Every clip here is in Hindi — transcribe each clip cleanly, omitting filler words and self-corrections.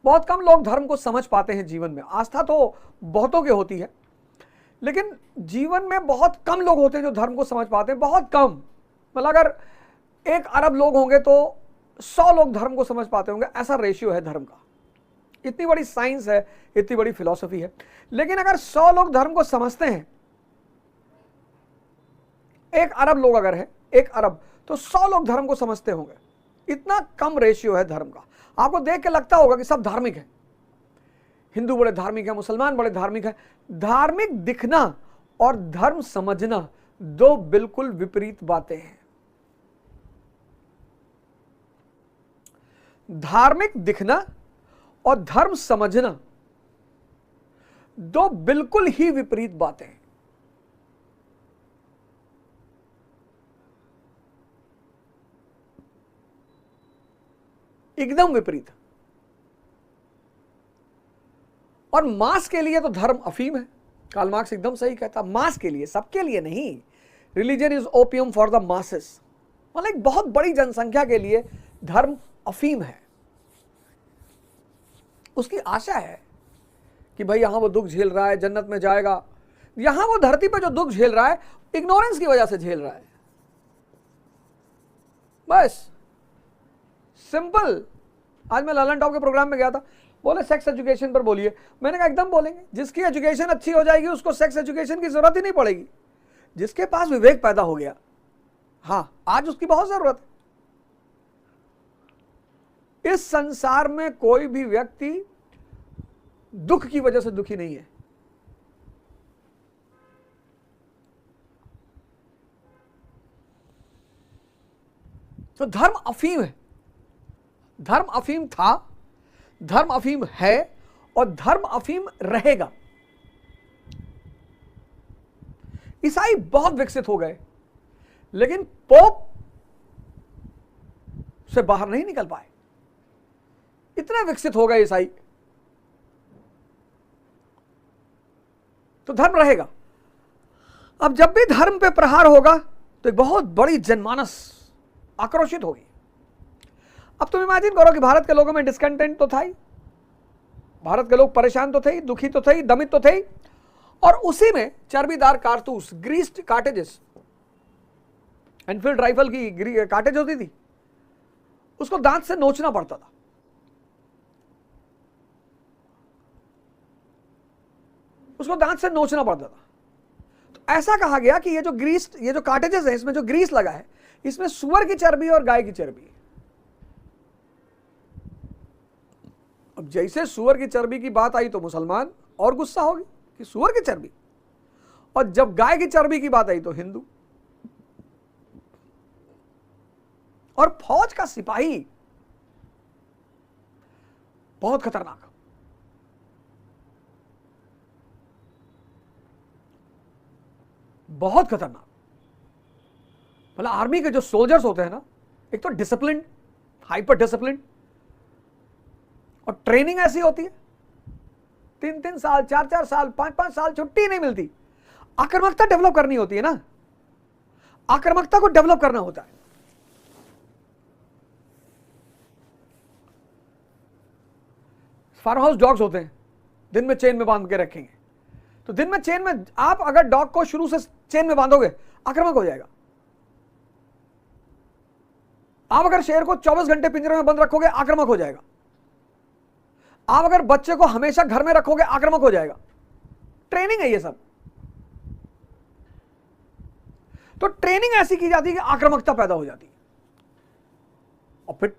बहुत कम लोग धर्म को समझ पाते हैं जीवन में। आस्था तो बहुतों की होती है, लेकिन जीवन में बहुत कम लोग होते हैं जो धर्म को समझ पाते हैं, बहुत कम। मतलब अगर 1 अरब लोग होंगे तो 100 लोग धर्म को समझ पाते होंगे, ऐसा रेशियो है धर्म का। इतनी बड़ी साइंस है, इतनी बड़ी फिलॉसफी है। लेकिन अगर 100 लोग धर्म को समझते हैं, 1 अरब लोग अगर है, 1 अरब, तो 100 लोग धर्म को समझते होंगे। इतना कम रेशियो है धर्म का। आपको देख के लगता होगा कि सब धार्मिक है, हिंदू बड़े धार्मिक है, मुसलमान बड़े धार्मिक है। धार्मिक दिखना और धर्म समझना 2 बिल्कुल विपरीत बातें हैं। धार्मिक दिखना और धर्म समझना 2 बिल्कुल ही विपरीत बातें हैं। एकदम विपरीत। और मास के लिए तो धर्म अफीम है। कार्ल मार्क्स एकदम सही कहता, मास के लिए, सबके लिए नहीं। Religion is opium for the masses. मतलब एक बहुत बड़ी जनसंख्या के लिए धर्म अफीम है। उसकी आशा है कि भाई यहां वो दुख झेल रहा है, जन्नत में जाएगा। यहां वो धरती पर जो दुख झेल रहा है, इग्नोरेंस की वजह से झेल रहा है। बस सिंपल। आज मैं ललन टॉप के प्रोग्राम में गया था, बोले सेक्स एजुकेशन पर बोलिए। मैंने कहा एकदम बोलेंगे। जिसकी एजुकेशन अच्छी हो जाएगी उसको सेक्स एजुकेशन की जरूरत ही नहीं पड़ेगी। जिसके पास विवेक पैदा हो गया, हाँ, आज उसकी बहुत जरूरत है। इस संसार में कोई भी व्यक्ति दुख की वजह से दुखी नहीं है। तो धर्म अफीम है। धर्म अफीम था, धर्म अफीम है और धर्म अफीम रहेगा। ईसाई बहुत विकसित हो गए, लेकिन पोप से बाहर नहीं निकल पाए। इतने विकसित हो गए ईसाई। तो धर्म रहेगा। अब जब भी धर्म पे प्रहार होगा तो एक बहुत बड़ी जनमानस आक्रोशित होगी। अब तुम इमेजिन करो कि भारत के लोगों में डिस्कंटेंट तो था ही, भारत के लोग परेशान तो थे ही, दुखी तो थे ही, दमित तो थे ही, और उसी में चर्बीदार कारतूस, ग्रीस्ड कार्टेजेस, एनफील्ड राइफल की कार्टेज होती थी, उसको दांत से नोचना पड़ता था। उसको दांत से नोचना पड़ता था। तो ऐसा कहा गया कि ये जो कार्टेजेस है, इसमें जो ग्रीस लगा है, इसमें सुअर की चर्बी और गाय की चर्बी है। अब जैसे सुअर की चर्बी की बात आई तो मुसलमान और गुस्सा होगी कि सुअर की चर्बी, और जब गाय की चर्बी की बात आई तो हिंदू। और फौज का सिपाही बहुत खतरनाक, बहुत खतरनाक। मतलब आर्मी के जो सोल्जर्स होते हैं ना, एक तो डिसिप्लिन, हाइपर डिसिप्लिन, और ट्रेनिंग ऐसी होती है 3-3 साल, 4-4 साल, 5-5 साल छुट्टी नहीं मिलती। आक्रामकता डेवलप करनी होती है ना, आक्रामकता को डेवलप करना होता है। फार्म हाउस डॉग्स होते हैं, दिन में चेन में बांध के रखेंगे, तो दिन में चेन में आप अगर डॉग को शुरू से चेन में बांधोगे, आक्रामक हो जाएगा। आप अगर शेर को 24 घंटे पिंजरे में बंद रखोगे, आक्रामक हो जाएगा। आप अगर बच्चे को हमेशा घर में रखोगे, आक्रामक हो जाएगा। ट्रेनिंग है ये सब। तो ट्रेनिंग ऐसी की जाती है कि आक्रामकता पैदा हो जाती है। और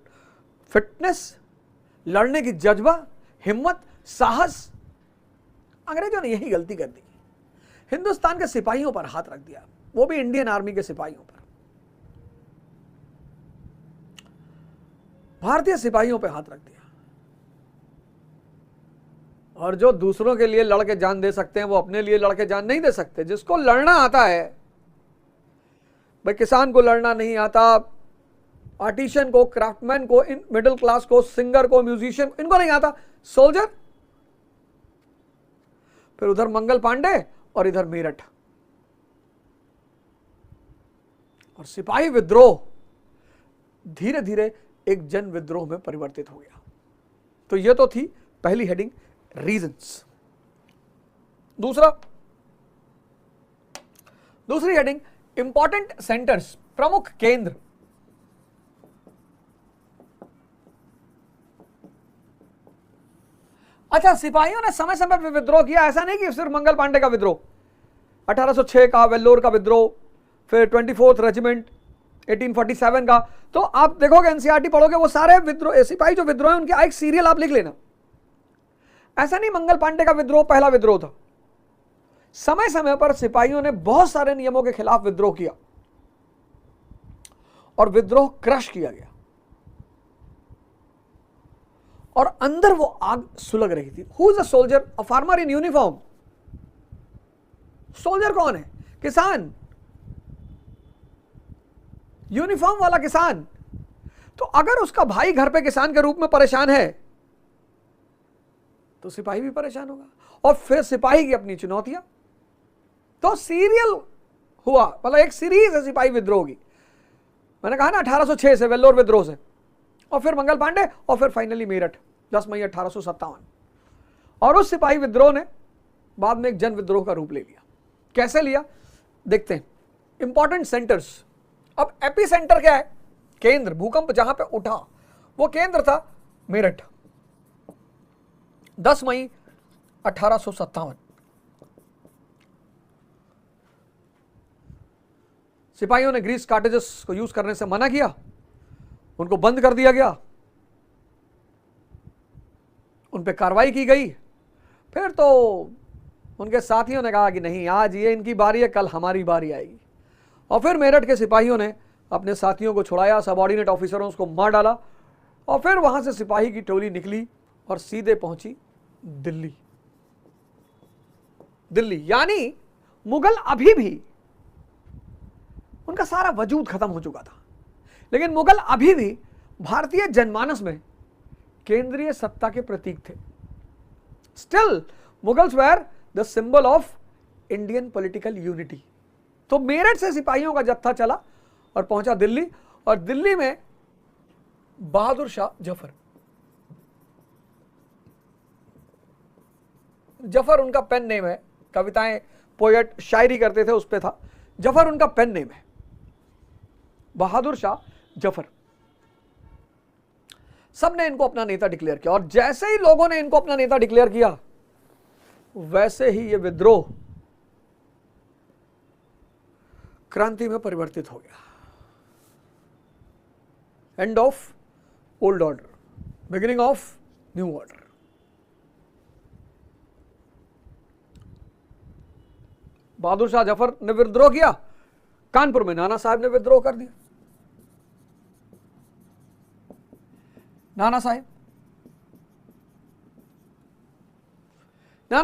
फिटनेस, लड़ने की जज्बा, हिम्मत, साहस, अंग्रेजों ने यही गलती कर दी। हिंदुस्तान के सिपाहियों पर हाथ रख दिया, वो भी इंडियन आर्मी के सिपाहियों पर, भारतीय सिपाहियों पर हाथ रख दिया। और जो दूसरों के लिए लड़के जान दे सकते हैं, वो अपने लिए लड़के जान नहीं दे सकते। जिसको लड़ना आता है, भाई किसान को लड़ना नहीं आता, आर्टिशियन को, क्राफ्टमैन को, मिडिल क्लास को, सिंगर को, म्यूजिशियन, इनको नहीं आता, सोल्जर, फिर उधर मंगल पांडे और इधर मेरठ। और सिपाही विद्रोह धीरे धीरे एक जन विद्रोह में परिवर्तित हो गया। तो ये तो थी पहली हेडिंग, रीजंस। दूसरी हेडिंग, इंपॉर्टेंट सेंटर्स, प्रमुख केंद्र। अच्छा, सिपाहियों ने समय समय पर विद्रोह किया, ऐसा नहीं कि सिर्फ मंगल पांडे का विद्रोह, 1806 का वेल्लोर का विद्रोह, फिर 24th रेजिमेंट 1847 का। तो आप देखोगे एनसीईआरटी पढ़ोगे, वो सारे विद्रोह सिपाही जो विद्रोह है उनके एक सीरियल आप लिख लेना। ऐसा नहीं मंगल पांडे का विद्रोह पहला विद्रोह था, समय समय पर सिपाहियों ने बहुत सारे नियमों के खिलाफ विद्रोह किया और विद्रोह क्रश किया गया और अंदर वो आग सुलग रही थी। Who is a soldier? A farmer in uniform. Soldier कौन है? किसान, यूनिफॉर्म वाला किसान। तो अगर उसका भाई घर पे किसान के रूप में परेशान है तो सिपाही भी परेशान होगा, और फिर सिपाही की अपनी चुनौतियां। तो सीरियल हुआ, मतलब एक सीरीज है सिपाही विद्रोह की। मैंने कहा ना 1806 से, वेल्लोर विद्रोह से, और फिर मंगल पांडे, और फिर फाइनली मेरठ 10 मई 1857। और उस सिपाही विद्रोह ने बाद में एक जन विद्रोह का रूप ले लिया। कैसे लिया देखते हैं। Important centres. अब एपी सेंटर क्या है? केंद्र, भूकंप जहां पे उठा वो केंद्र था मेरठ, 10 मई 1857। सिपाहियों ने ग्रीस कार्टेजेस को यूज करने से मना किया, उनको बंद कर दिया गया, उन पे कार्रवाई की गई। फिर तो उनके साथियों ने कहा कि नहीं, आज ये इनकी बारी है, कल हमारी बारी आएगी। और फिर मेरठ के सिपाहियों ने अपने साथियों को छुड़ाया, सबऑर्डिनेट ऑफिसरों को मार डाला, और फिर वहां से सिपाही की टोली निकली और सीधे पहुंची दिल्ली। दिल्ली यानी मुगल अभी भी, उनका सारा वजूद खत्म हो चुका था, लेकिन मुगल अभी भी भारतीय जनमानस में केंद्रीय सत्ता के प्रतीक थे। Still Mughals were the symbol of Indian political unity. तो मेरठ से सिपाहियों का जत्था चला और पहुंचा दिल्ली, और दिल्ली में बहादुर शाह जफर, जफर उनका पेन नेम है, कविताएं, पोएट, शायरी करते थे, उस पे था, जफर उनका पेन नेम है, बहादुर शाह जफर। सबने इनको अपना नेता डिक्लेयर किया, और जैसे ही लोगों ने इनको अपना नेता डिक्लेयर किया वैसे ही ये विद्रोह क्रांति में परिवर्तित हो गया। End of old order, beginning of new order. Bahadur Shah Zafar ने विद्रोह किया, कानपुर में नाना साहब ने विद्रोह कर दिया। नाना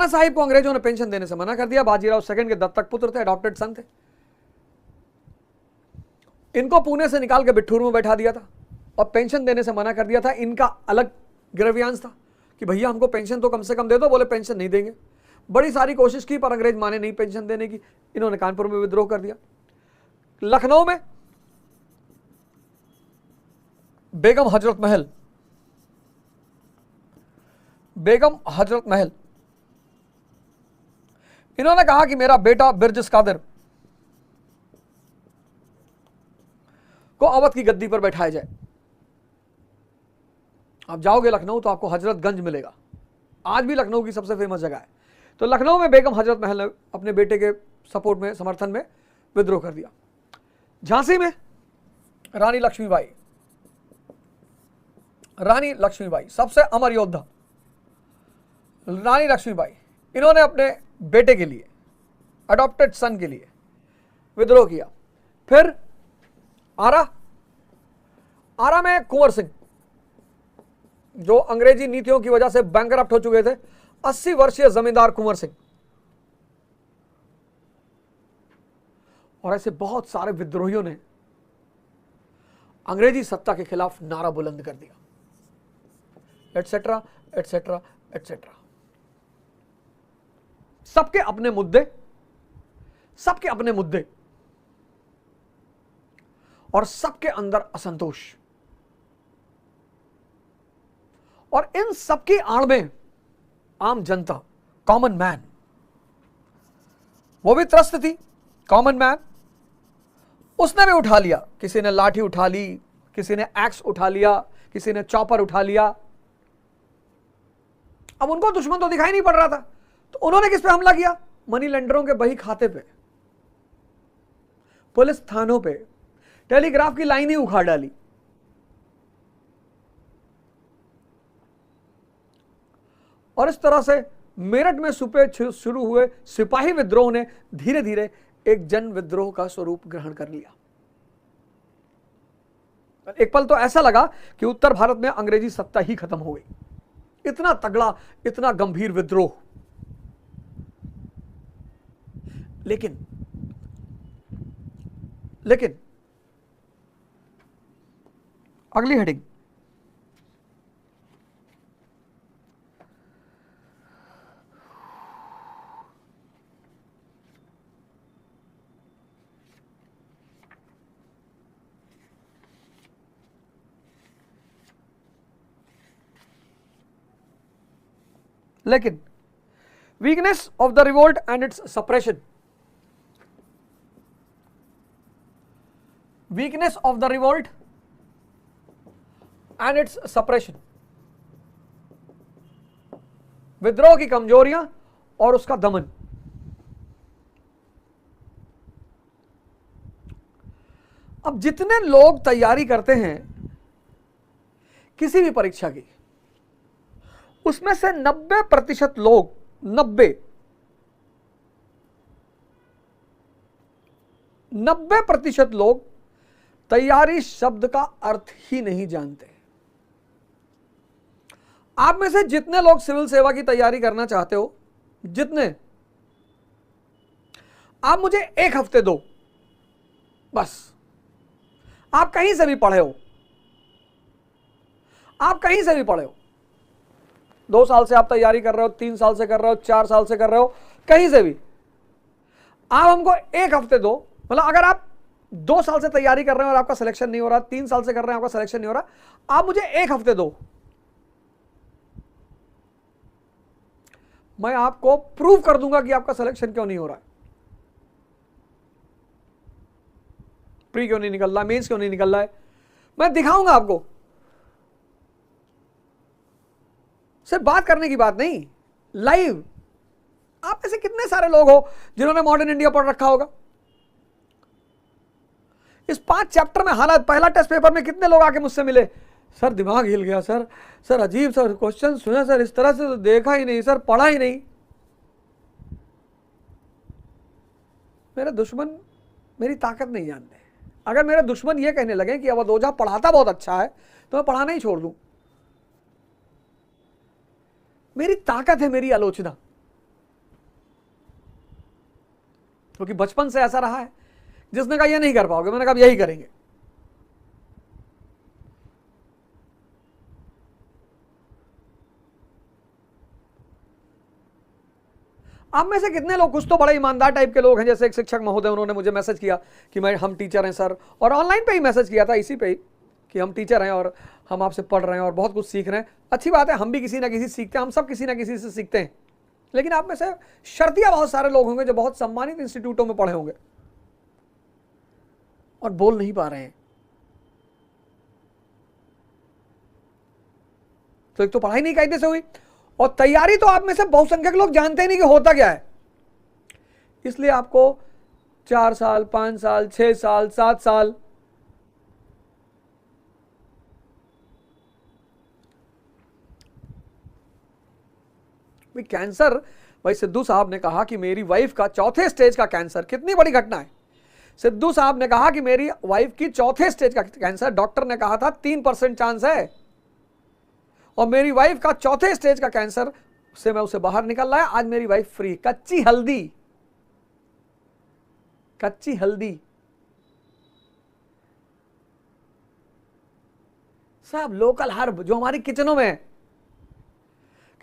साहिब को अंग्रेजों ने पेंशन देने से मना कर दिया। बाजीराव सेकंड के दत्तक पुत्र थे, अडॉप्टेड सन थे। इनको पुणे से निकाल के बिठूर में बैठा दिया था और पेंशन देने से मना कर दिया था। इनका अलग ग्रेवियांस था कि भैया हमको पेंशन तो कम से कम दे दो, बोले पेंशन नहीं देंगे। बड़ी सारी कोशिश की पर अंग्रेज माने नहीं पेंशन देने की। इन्होंने कानपुर में विद्रोह कर दिया। लखनऊ में बेगम हजरत महल, इन्होंने कहा कि मेरा बेटा बिरजिस कादिर को अवध की गद्दी पर बैठाया जाए। आप जाओगे लखनऊ तो आपको हजरतगंज मिलेगा, आज भी लखनऊ की सबसे फेमस जगह है। तो लखनऊ में बेगम हजरत महल ने अपने बेटे के सपोर्ट में, समर्थन में विद्रोह कर दिया। झांसी में रानी लक्ष्मीबाई सबसे अमर योद्धा, रानी लक्ष्मीबाई, इन्होंने अपने बेटे के लिए, अडॉप्टेड सन के लिए विद्रोह किया। फिर आरा में कुंवर सिंह, जो अंग्रेजी नीतियों की वजह से बैंकरप्ट हो चुके थे, 80 वर्षीय जमींदार कुंवर सिंह। और ऐसे बहुत सारे विद्रोहियों ने अंग्रेजी सत्ता के खिलाफ नारा बुलंद कर दिया, एटसेट्रा एटसेट्रा एटसेट्रा। सबके अपने मुद्दे और सबके अंदर असंतोष। और इन सबकी आड़ में आम जनता, कॉमन मैन, वो भी त्रस्त थी। कॉमन मैन, उसने भी उठा लिया, किसी ने लाठी उठा ली, किसी ने एक्स उठा लिया, किसी ने चॉपर उठा लिया। अब उनको दुश्मन तो दिखाई नहीं पड़ रहा था, तो उन्होंने किस पे हमला किया? मनी लेंडरों के बही खाते पे, पुलिस थानों पे, टेलीग्राफ की लाइन ही उखाड़ डाली। और इस तरह से मेरठ में सुबह शुरू हुए सिपाही विद्रोह ने धीरे धीरे एक जन विद्रोह का स्वरूप ग्रहण कर लिया। एक पल तो ऐसा लगा कि उत्तर भारत में अंग्रेजी सत्ता ही खत्म हो गई। इतना तगड़ा, इतना गंभीर विद्रोह। लेकिन अगली हेडिंग, लेकिन weakness of the revolt and it's suppression, weakness of the revolt and it's suppression, विद्रोह की कमजोरियां और उसका दमन। अब जितने लोग तैयारी करते हैं किसी भी परीक्षा की, उसमें से 90% लोग, 90% लोग तैयारी शब्द का अर्थ ही नहीं जानते। आप में से जितने लोग सिविल सेवा की तैयारी करना चाहते हो, जितने, आप मुझे 1 हफ्ते दो बस। आप कहीं से भी पढ़े हो, आप कहीं से भी पढ़े हो, 2 साल से आप तैयारी कर रहे हो, 3 साल से कर रहे हो, 4 साल से कर रहे हो, कहीं से भी, आप हमको 1 हफ्ते दो। मतलब अगर आप 2 साल से तैयारी कर रहे हैं और आपका सिलेक्शन नहीं हो रहा, 3 साल से कर रहे हैं आपका सिलेक्शन नहीं हो रहा, आप मुझे 1 हफ्ते दो, मैं आपको प्रूव कर दूंगा कि आपका सिलेक्शन क्यों नहीं हो रहा है, प्री क्यों नहीं निकल रहा, मेंस क्यों नहीं निकल रहा है, मैं दिखाऊंगा आपको। सिर्फ बात करने की बात नहीं, लाइव। आप ऐसे कितने सारे लोग हो जिन्होंने मॉडर्न इंडिया पढ़ रखा होगा? इस 5 चैप्टर में हालात, पहला टेस्ट पेपर में कितने लोग आके मुझसे मिले, सर दिमाग हिल गया सर अजीब सर क्वेश्चन सुने सर, इस तरह से तो देखा ही नहीं सर, पढ़ा ही नहीं। मेरे दुश्मन मेरी ताकत नहीं जानते। अगर मेरे दुश्मन ये कहने लगे कि अवध ओझा पढ़ाता बहुत अच्छा है, तो मैं पढ़ाना ही छोड़ दूं। मेरी ताकत है मेरी आलोचना, क्योंकि बचपन से ऐसा रहा है। जिसने कहा ये नहीं कर पाओगे, मैंने कहा यही करेंगे। आप में से कितने लोग, कुछ तो बड़े ईमानदार टाइप के लोग हैं, जैसे एक शिक्षक महोदय, उन्होंने मुझे मैसेज किया कि हम टीचर हैं सर, और ऑनलाइन पे ही मैसेज किया था, इसी पे ही, कि हम टीचर हैं और हम आपसे पढ़ रहे हैं और बहुत कुछ सीख रहे हैं। अच्छी बात है, हम भी किसी ना किसी से सीखते हैं, हम सब किसी ना किसी से सीखते हैं। लेकिन आप में से शर्तिया बहुत सारे लोग होंगे जो बहुत सम्मानित इंस्टीट्यूटों में पढ़े होंगे और बोल नहीं पा रहे हैं। तो एक तो पढ़ाई नहीं कायदे से हुई, और तैयारी तो आप में से बहुसंख्यक लोग जानते ही नहीं कि होता क्या है। इसलिए आपको 4 साल, 5 साल, 6 साल, 7 साल भाई कैंसर, भाई सिद्धू साहब ने कहा कि मेरी वाइफ का 4थे स्टेज का कैंसर, कितनी बड़ी घटना है। सिद्धू साहब ने कहा कि मेरी वाइफ की 4थे स्टेज का कैंसर, डॉक्टर ने कहा था 3% चांस है, और मेरी वाइफ का 4थे स्टेज का कैंसर से मैं उसे बाहर निकल रहा है। आज मेरी वाइफ फ्री। कच्ची हल्दी, कच्ची हल्दी सब लोकल हर्ब जो हमारी किचनों में है।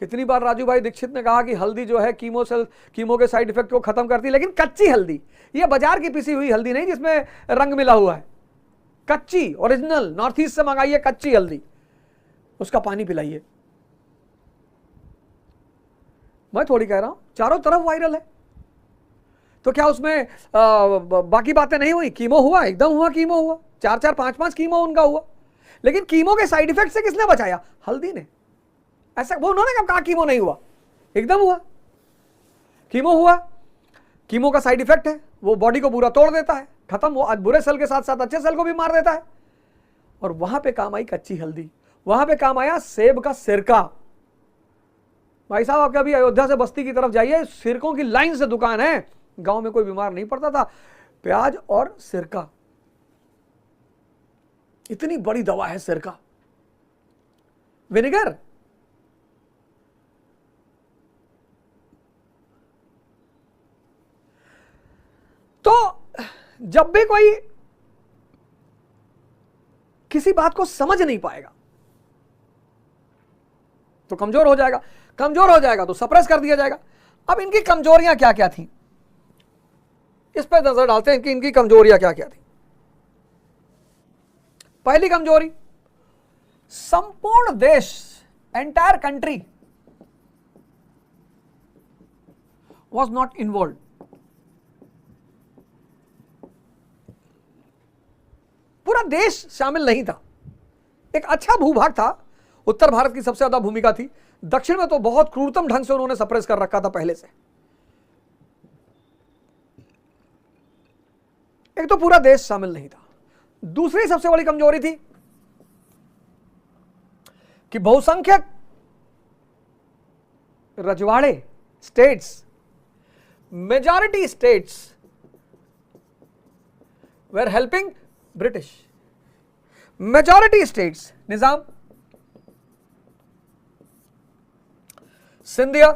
कितनी बार राजू भाई दीक्षित ने कहा कि हल्दी जो है कीमो के साइड इफेक्ट को खत्म करती है, लेकिन कच्ची हल्दी, ये बाजार की पिसी हुई हल्दी नहीं जिसमें रंग मिला हुआ है, कच्ची ओरिजिनल नॉर्थ ईस्ट से मंगाइए कच्ची हल्दी, उसका पानी पिलाइए, मैं थोड़ी कह रहा हूं, चारों तरफ वायरल है। तो क्या उसमें बाकी बातें नहीं हुई? कीमो हुआ, एकदम हुआ, कीमो हुआ, 4-4 5-5 कीमो उनका हुआ। लेकिन कीमो के साइड इफेक्ट से किसने बचाया? हल्दी ने। ऐसा वो उन्होंने कब कहा कीमो नहीं हुआ? एकदम हुआ, कीमो हुआ। कीमो का साइड इफेक्ट है, वो बॉडी को पूरा तोड़ देता है, खत्म। वो बुरे सेल के साथ साथ अच्छे सेल को भी मार देता है। और वहां पे काम आई कच्ची हल्दी, वहां पे काम आया सेब का सिरका। भाई साहब, आप कभी अयोध्या से बस्ती की तरफ जाइए, सिरकों की लाइन से दुकान है। गांव में कोई बीमार नहीं पड़ता था। प्याज और सिरका, इतनी बड़ी दवा है सिरका। विनेगर, तो जब भी कोई किसी बात को समझ नहीं पाएगा तो कमजोर हो जाएगा, कमजोर हो जाएगा तो सप्रेस कर दिया जाएगा। अब इनकी कमजोरियां क्या क्या थी, इस पर नजर डालते हैं कि इनकी कमजोरियां क्या क्या थी। पहली कमजोरी, संपूर्ण देश, entire country was not involve. पूरा देश शामिल नहीं था। एक अच्छा भूभाग था, उत्तर भारत की सबसे ज्यादा भूमिका थी, दक्षिण में तो बहुत क्रूरतम ढंग से उन्होंने सप्रेस कर रखा था पहले से। एक तो पूरा देश शामिल नहीं था। दूसरी सबसे बड़ी कमजोरी थी कि बहुसंख्यक रजवाड़े, states, majority states were helping British. Majority states, Nizam, Scindia,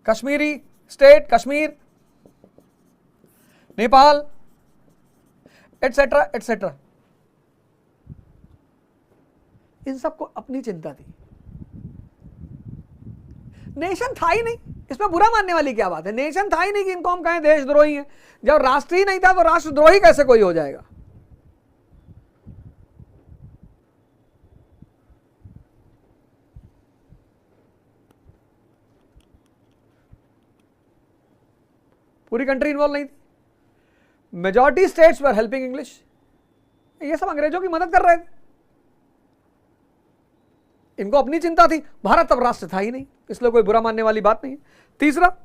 Kashmiri state, Kashmir, Nepal, etcetera etcetera, इन सबको अपनी चिंता थी। नेशन था ही नहीं, इसमें बुरा मानने वाली क्या बात है? नेशन था ही नहीं कि इनको हम कहें देशद्रोही हैं। जब राष्ट्र ही नहीं था तो राष्ट्रद्रोही कैसे कोई हो जाएगा? पूरी कंट्री इन्वॉल्व नहीं थी। Majority states were helping English. ये सब अंग्रेजों की मदद कर रहे थे, इनको अपनी चिंता थी। भारत तब राष्ट्र था ही नहीं, इसलिए कोई बुरा मानने वाली बात नहीं है। तीसरा,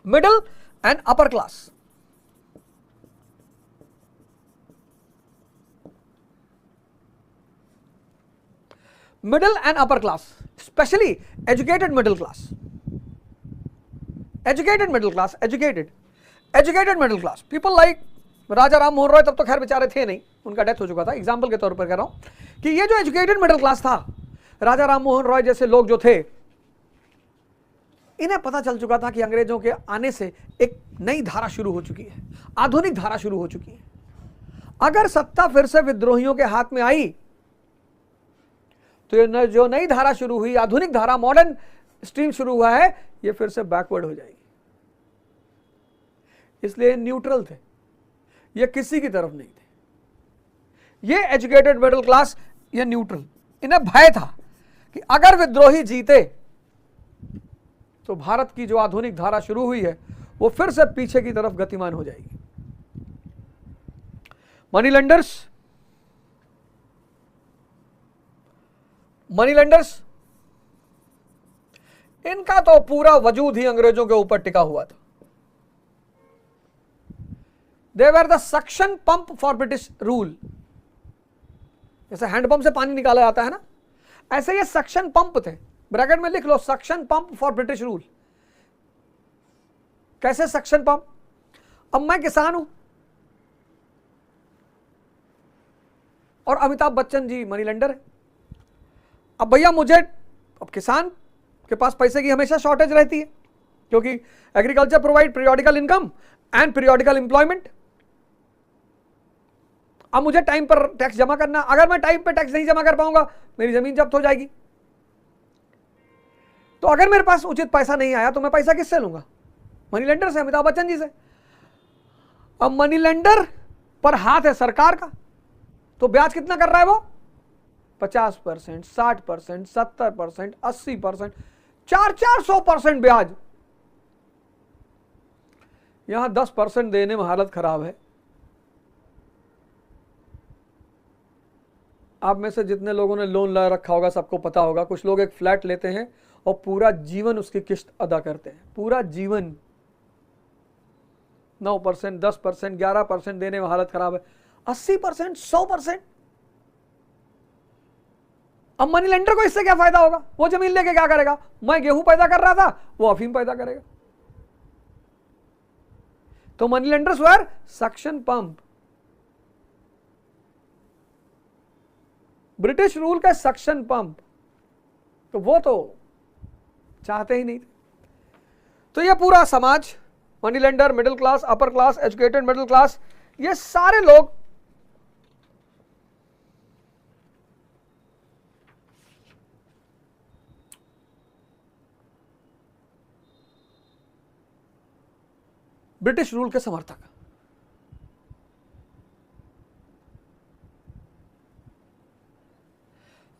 middle and upper class. Middle and upper class, specially educated middle class, educated middle class, educated middle class people like Raja Ram Mohan Roy. तब तो खैर बेचारे थे नहीं, उनका डेथ हो चुका था। एग्जाम्पल के तौर पर कह रहा हूं कि ये जो एजुकेटेड मिडिल क्लास था, राजा राम मोहन रॉय जैसे लोग जो थे, इन्हें पता चल चुका था कि अंग्रेजों के आने से एक नई धारा शुरू हो चुकी है, आधुनिक धारा शुरू हो चुकी है। अगर सत्ता फिर से विद्रोहियों के हाथ में आई तो ये जो नई धारा शुरू हुई, आधुनिक धारा, मॉडर्न स्ट्रीम शुरू हुआ है, ये फिर से बैकवर्ड हो जाएगी। इसलिए न्यूट्रल थे, ये किसी की तरफ नहीं थे। ये एजुकेटेड मिडिल क्लास, ये न्यूट्रल। इन्हें भय था कि अगर विद्रोही जीते तो भारत की जो आधुनिक धारा शुरू हुई है वो फिर से पीछे की तरफ गतिमान हो जाएगी। मनी लेंडर्स, इनका तो पूरा वजूद ही अंग्रेजों के ऊपर टिका हुआ था। They were the suction pump for British rule. जैसे हैंडपंप से पानी निकाला जाता है ना, ऐसे ये सक्शन पंप थे। ब्रैकेट में लिख लो, suction pump for British rule. कैसे सक्शन पंप? अब मैं किसान हूं और अमिताभ बच्चन जी मनी लेंडर है। अब भैया मुझे, अब किसान के पास पैसे की हमेशा शॉर्टेज रहती है, क्योंकि agriculture provide periodical income and periodical employment. अब मुझे टाइम पर टैक्स जमा करना, अगर मैं टाइम पर टैक्स नहीं जमा कर पाऊंगा मेरी जमीन जब्त हो जाएगी। तो अगर मेरे पास उचित पैसा नहीं आया तो मैं पैसा किससे लूंगा? मनी लेंडर से, अमिताभ बच्चन जी से। अब मनी लेंडर पर हाथ है सरकार का, तो ब्याज कितना कर रहा है वो? 50%, 60%, 70%, 80%, 400% ब्याज। यहां 10% देने में हालत खराब है। आप में से जितने लोगों ने लोन ला रखा होगा सबको पता होगा, कुछ लोग एक फ्लैट लेते हैं और पूरा जीवन उसकी किस्त अदा करते हैं, पूरा जीवन। 9%, 10%, 11% देने में हालत खराब है। 80%, 100%। अब मनी लेंडर को इससे क्या फायदा होगा? वो जमीन लेके क्या करेगा? मैं गेहूं पैदा कर रहा था, वो अफीम पैदा करेगा। तो मनी लेंडर्स वर सक्शन पंप। ब्रिटिश रूल का सक्शन पंप, तो वो तो चाहते ही नहीं थे। तो ये पूरा समाज, money lender, middle class, upper class, educated middle class, ये सारे लोग ब्रिटिश रूल के समर्थक।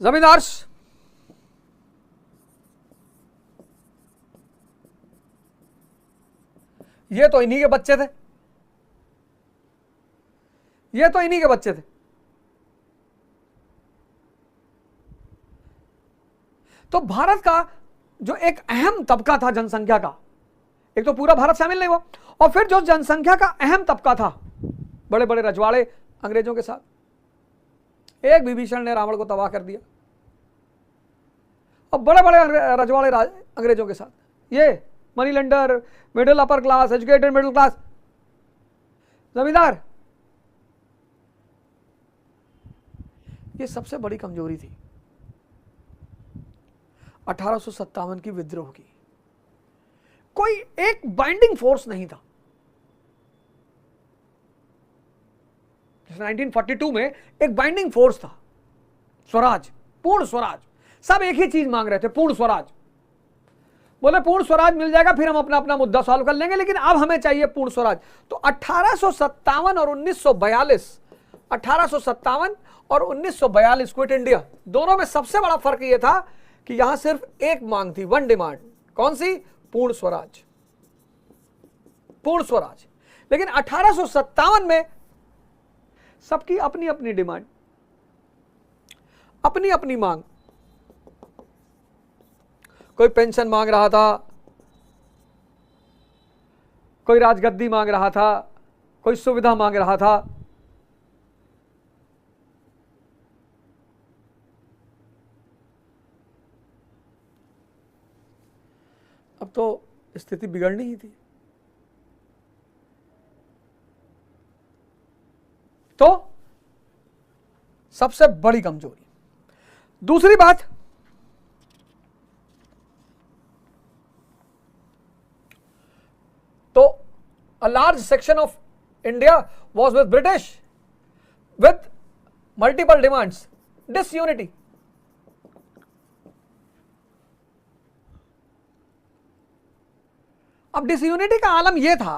जमींदार ये तो इन्हीं के बच्चे थे, ये तो इन्हीं के बच्चे थे। तो भारत का जो एक अहम तबका था जनसंख्या का, एक तो पूरा भारत शामिल नहीं हुआ, और फिर जो जनसंख्या का अहम तबका था, बड़े बड़े रजवाड़े अंग्रेजों के साथ, एक विभीषण ने रावण को तबाह कर दिया, और बड़े बड़े रजवाड़े अंग्रेजों के साथ, ये money lender, middle upper class, educated middle class, जमींदार, ये सबसे बड़ी कमजोरी थी 1857 की विद्रोह की। कोई एक बाइंडिंग फोर्स नहीं था। 1942 में एक बाइंडिंग फोर्स था, स्वराज, पूर्ण स्वराज। सब एक ही चीज मांग रहे थे, पूर्ण स्वराज। बोले पूर्ण स्वराज मिल जाएगा फिर हम अपना अपना मुद्दा सॉल्व कर लेंगे, लेकिन अब हमें चाहिए पूर्ण स्वराज। तो 1857 और 1942, 1857 और 1942 क्विट इंडिया, दोनों में सबसे बड़ा फर्क यह था कि यहां सिर्फ एक मांग थी, वन डिमांड। कौन सी? पूर्ण स्वराज, पूर्ण स्वराज। लेकिन 1857 में सबकी अपनी अपनी डिमांड, अपनी अपनी मांग। कोई पेंशन मांग रहा था, कोई राजगद्दी मांग रहा था, कोई सुविधा मांग रहा था। अब तो स्थिति बिगड़नी ही थी। तो सबसे बड़ी कमजोरी। दूसरी बात, तो a large section of India was with British with multiple demands, disunity. अब डिसयूनिटी का आलम यह था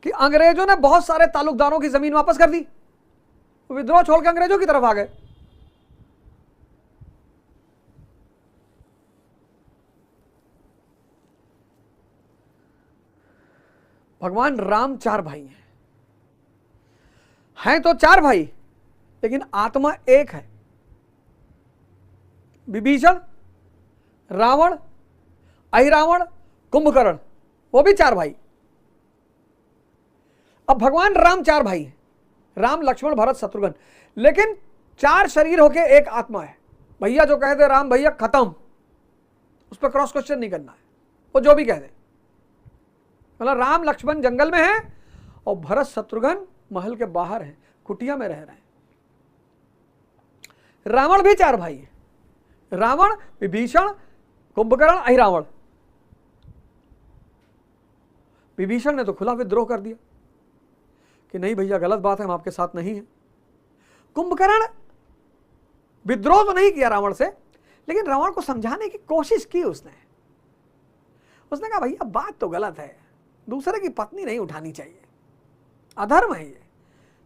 कि अंग्रेजों ने बहुत सारे तालुकदारों की जमीन वापस कर दी, विद्रोह छोड़कर अंग्रेजों की तरफ आ गए। भगवान राम 4 भाई हैं तो 4 भाई, लेकिन आत्मा एक है। विभीषण, रावण, अहिरावण, कुंभकर्ण, वो भी 4 भाई। अब भगवान राम 4 भाई हैं, राम, लक्ष्मण, भरत, शत्रुघ्न, लेकिन 4 शरीर होके एक आत्मा है। भैया जो कह दे राम भैया खत्म, उस पर क्रॉस क्वेश्चन नहीं करना है, वो जो भी कह दे। मतलब राम लक्ष्मण जंगल में है और भरत शत्रुघ्न महल के बाहर है, कुटिया में रह रहे हैं। रावण भी 4 भाई है, रावण, विभीषण, कुंभकर्ण, अहिरावण। विभीषण ने तो खुला विद्रोह कर दिया कि नहीं भैया गलत बात है, हम आपके साथ नहीं हैं। कुंभकर्ण विद्रोह तो नहीं किया रावण से, लेकिन रावण को समझाने की कोशिश की उसने कहा भैया बात तो गलत है, दूसरे की पत्नी नहीं उठानी चाहिए, अधर्म है ये।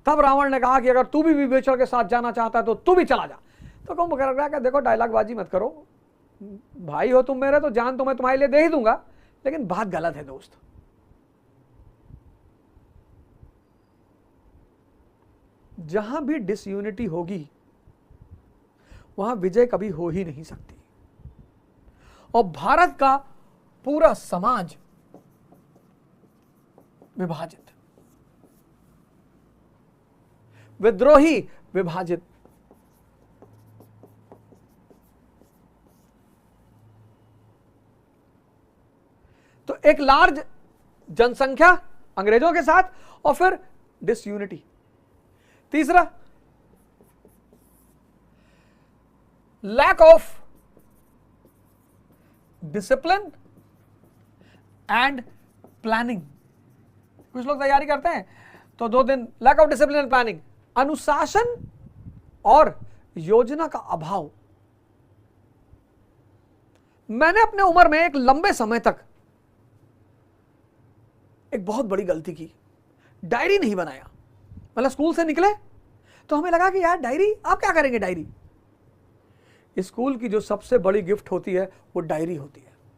तब रावण ने कहा कि अगर तू भी विभीषण के साथ जाना चाहता है तो तू भी चला जा। तो कुंभ कह रहा देखो डायलॉग बाजी मत करो, भाई हो तुम मेरे तो जान तो मैं तुम्हारे लिए दे ही दूंगा, लेकिन बात गलत है दोस्त। जहां भी डिसयूनिटी होगी वहां विजय कभी हो ही नहीं सकती। और भारत का पूरा समाज विभाजित, विद्रोही विभाजित, तो एक लार्ज जनसंख्या अंग्रेजों के साथ और फिर डिसयूनिटी। तीसरा, lack of discipline and planning. कुछ लोग तैयारी करते हैं तो 2 दिन, lack of discipline and planning, अनुशासन और योजना का अभाव। मैंने अपने उम्र में एक लंबे समय तक एक बहुत बड़ी गलती की, डायरी नहीं बनाया। मतलब स्कूल से निकले तो हमें लगा कि यार डायरी, आप क्या करेंगे डायरी। स्कूल की जो सबसे बड़ी गिफ्ट होती है वो डायरी होती है।